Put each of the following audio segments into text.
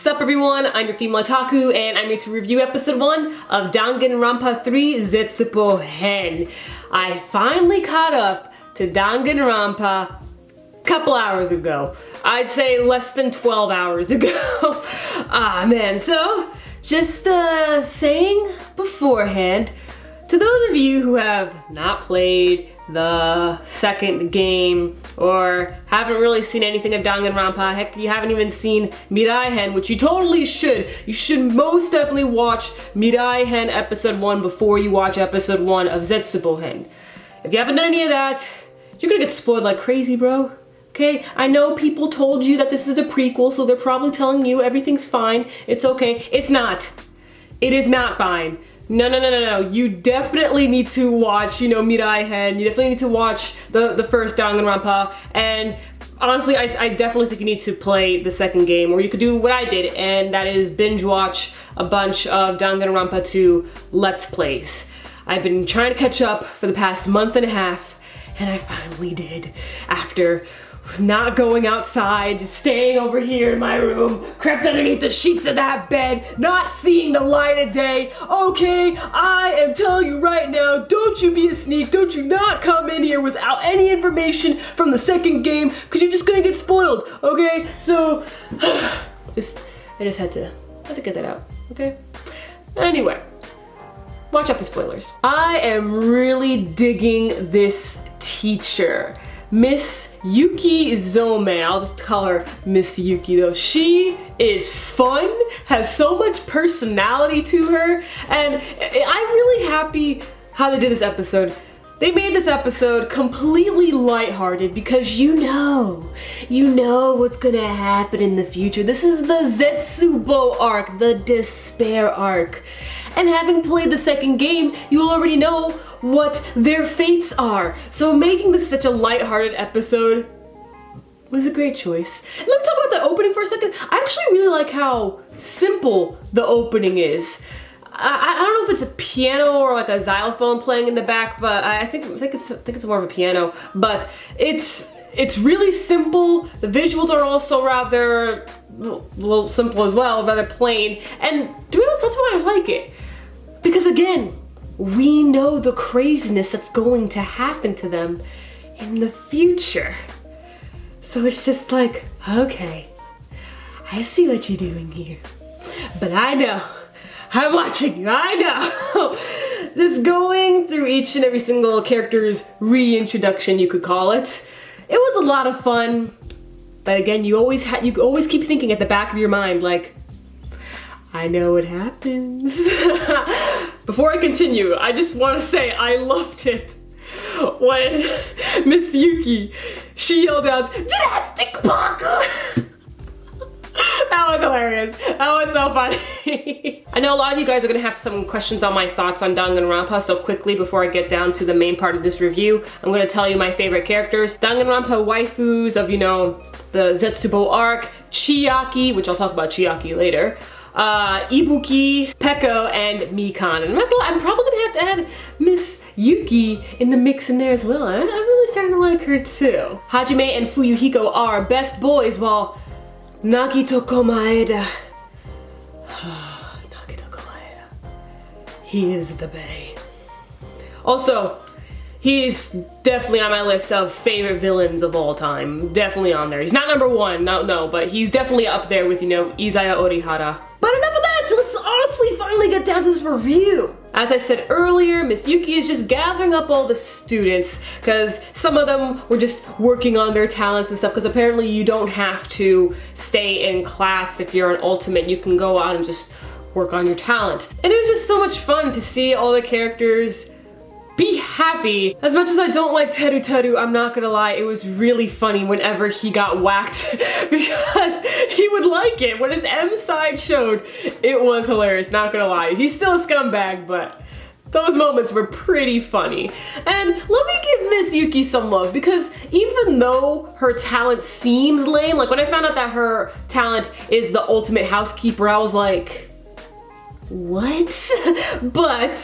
Sup everyone, I'm your female otaku, and I'm here to review episode 1 of Danganronpa 3 Zetsubou-hen. I finally caught up to Danganronpa a couple hours ago. I'd say less than 12 hours ago. Ah man, so just saying beforehand, to those of you who have not played the second game or haven't really seen anything of Danganronpa, heck, you haven't even seen Mirai-hen, which you totally should. You should most definitely watch Mirai-hen episode 1 before you watch episode 1 of Zetsubou-hen. If you haven't done any of that, you're gonna get spoiled like crazy, bro. Okay, I know people told you that this is the prequel, so they're probably telling you everything's fine, it's okay. It's not. It is not fine. No. You definitely need to watch, Mirai-hen. You definitely need to watch the first Danganronpa. And honestly, I definitely think you need to play the second game. Or you could do what I did, and that is binge watch a bunch of Danganronpa 2 Let's Plays. I've been trying to catch up for the past month and a half, and I finally did. After not going outside, just staying over here in my room, crept underneath the sheets of that bed, not seeing the light of day. Okay, I am telling you right now, don't you be a sneak, don't you not come in here without any information from the second game, because you're just gonna get spoiled, okay? So, I just had to get that out, okay? Anyway, watch out for spoilers. I am really digging this teacher. Miss Yuki Zome, I'll just call her Miss Yuki though. She is fun, has so much personality to her, and I'm really happy how they did this episode. They made this episode completely lighthearted because you know what's gonna happen in the future. This is the Zetsubou arc, the despair arc. And having played the second game, you already know what their fates are. So making this such a lighthearted episode was a great choice. And let me talk about the opening for a second. I actually really like how simple the opening is. I don't know if it's a piano or like a xylophone playing in the back, but I think it's more of a piano. But it's really simple. The visuals are also rather a little simple as well, rather plain. And to be honest, that's why I like it. Because again, we know the craziness that's going to happen to them in the future. So it's just like, okay, I see what you're doing here. But I know, I'm watching you, I know. Just going through each and every single character's reintroduction, you could call it. It was a lot of fun. But again, you always keep thinking at the back of your mind, like, I know what happens. Before I continue, I just want to say I loved it when Miss Yuki, she yelled out, "Drastic Baku!" That was hilarious. That was so funny. I know a lot of you guys are gonna have some questions on my thoughts on Danganronpa, so quickly before I get down to the main part of this review, I'm gonna tell you my favorite characters. Danganronpa waifus of, the Zetsubou arc, Chiaki, which I'll talk about Chiaki later, Ibuki, Peko, and Mikan. And I'm probably gonna have to add Miss Yuki in the mix in there as well. I'm really starting to like her too. Hajime and Fuyuhiko are best boys, while Nagitoko Maeda, he is the bae. Also, he's definitely on my list of favorite villains of all time. Definitely on there. He's not number 1, no, but he's definitely up there with, Izaya Orihara. But enough of that, let's honestly finally get down to this review. As I said earlier, Miss Yuki is just gathering up all the students, because some of them were just working on their talents and stuff, because apparently you don't have to stay in class if you're an ultimate. You can go out and just work on your talent. And it was just so much fun to see all the characters be happy. As much as I don't like Teru, I'm not gonna lie, it was really funny whenever he got whacked because he would like it. When his M side showed, it was hilarious, not gonna lie. He's still a scumbag, but those moments were pretty funny. And let me give Miss Yuki some love, because even though her talent seems lame, like when I found out that her talent is the ultimate housekeeper, I was like, what? But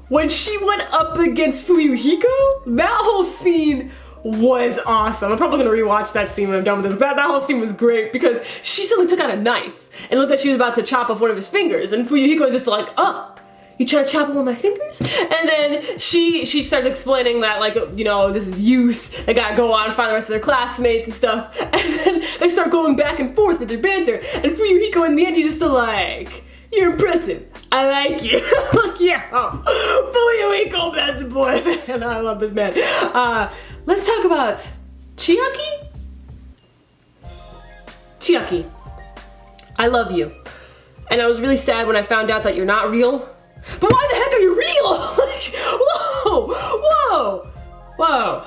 when she went up against Fuyuhiko, that whole scene was awesome. I'm probably gonna rewatch that scene when I'm done with this. That whole scene was great because she suddenly took out a knife and looked like she was about to chop off one of his fingers, and Fuyuhiko was just like, oh, you trying to chop off one of my fingers? And then she starts explaining that, like, you know, this is youth, they gotta go on, find the rest of their classmates and stuff, and then they start going back and forth with their banter, and Fuyuhiko in the end, he's just like, you're impressive. I like you. Look, yeah. Fuyuhiko, best boy. Man, I love this man. Let's talk about Chiaki. Chiaki, I love you. And I was really sad when I found out that you're not real. But why the heck are you real? Like, whoa.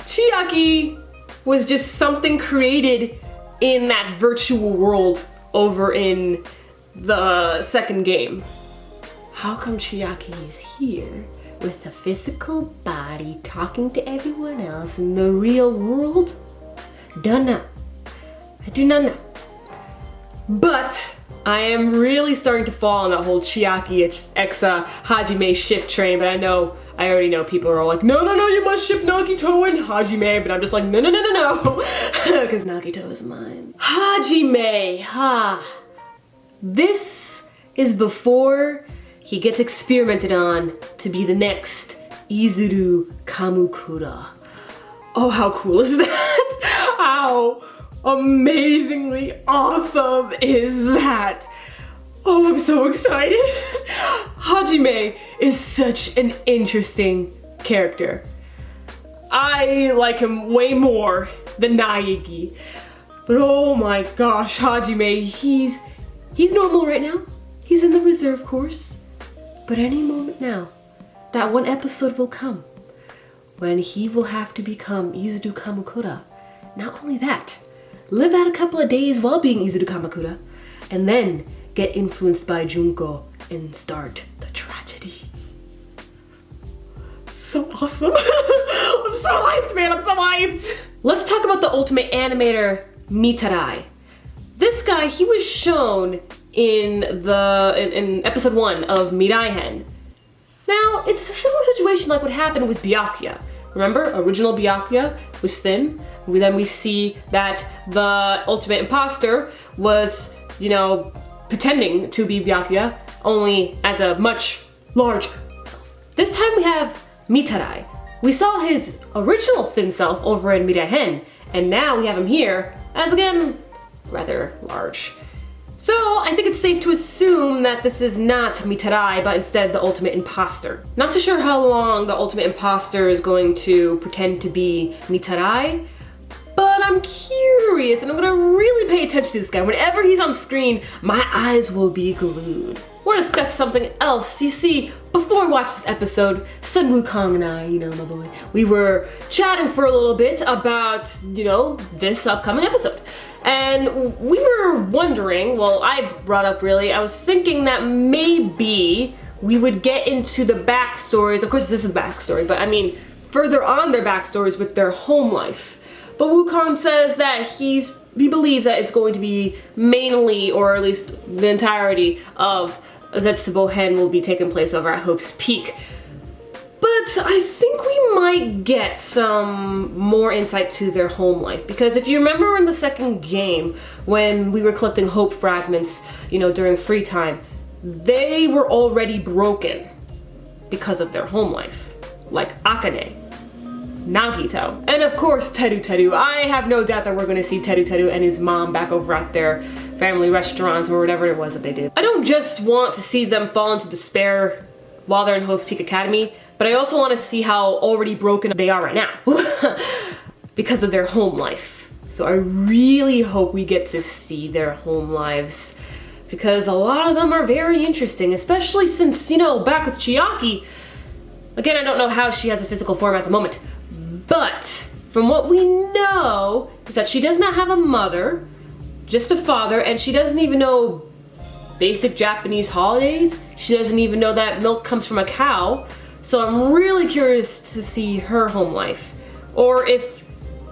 Chiaki was just something created in that virtual world over in the second game. How come Chiaki is here with a physical body talking to everyone else in the real world? Don't know. I do not know. But I am really starting to fall on that whole Chiaki x Hajime ship train, but I already know people are all like, no, you must ship Nagito and Hajime, but I'm just like, no, because Nagito is mine. Hajime, This is before he gets experimented on to be the next Izuru Kamukura. Oh, how cool is that? How amazingly awesome is that? Oh, I'm so excited. Hajime is such an interesting character. I like him way more than Naegi. But oh my gosh, Hajime, he's normal right now. He's in the reserve course. But any moment now, that one episode will come when he will have to become Izuru Kamukura. Not only that, live out a couple of days while being Izuru Kamakura, and then get influenced by Junko and start the tragedy. So awesome. I'm so hyped, man. I'm so hyped. Let's talk about the ultimate animator, Mitarai. This guy, he was shown in episode 1 of Mirai-hen. Now, it's a similar situation like what happened with Byakuya. Remember, original Byakuya was thin. Then we see that the ultimate imposter was, you know, pretending to be Byakuya, only as a much larger self. This time we have Mitarai. We saw his original thin self over in Mirai-hen, and now we have him here as, again, rather large. So I think it's safe to assume that this is not Mitarai, but instead the ultimate imposter. Not too sure how long the ultimate imposter is going to pretend to be Mitarai, but I'm curious and I'm gonna really pay attention to this guy. Whenever he's on screen, my eyes will be glued. We're gonna discuss something else. You see, before I watched this episode, Sun Wukong and I, you know, my boy, we were chatting for a little bit about, you know, this upcoming episode. And we were wondering, well, I brought up really, I was thinking that maybe we would get into the backstories. Of course, this is a backstory, but I mean, further on their backstories with their home life. But Wukong says that he believes that it's going to be mainly, or at least the entirety of Zetsubou-hen will be taking place over at Hope's Peak. But I think we might get some more insight to their home life, because if you remember in the second game when we were collecting hope fragments, you know, during free time, they were already broken because of their home life, like Akane, Nagito, and of course Teru. I have no doubt that we're going to see Teru and his mom back over at their family restaurants or whatever it was that they did. I don't just want to see them fall into despair while they're in Hope's Peak Academy, but I also want to see how already broken they are right now because of their home life. So I really hope we get to see their home lives, because a lot of them are very interesting, especially since, you know, back with Chiaki, again, I don't know how she has a physical form at the moment, but from what we know is that she does not have a mother, just a father, and she doesn't even know basic Japanese holidays. She doesn't even know that milk comes from a cow. So I'm really curious to see her home life, or if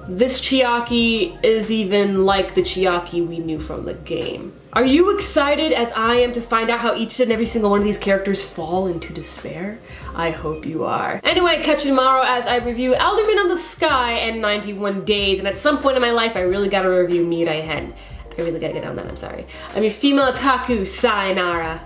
this Chiaki is even like the Chiaki we knew from the game. Are you excited as I am to find out how each and every single one of these characters fall into despair? I hope you are. Anyway, catch you tomorrow as I review Alderman on the Sky and 91 Days, and at some point in my life I really gotta review Mirai-hen. I really gotta get on that, I'm sorry. I'm your female otaku, sayonara.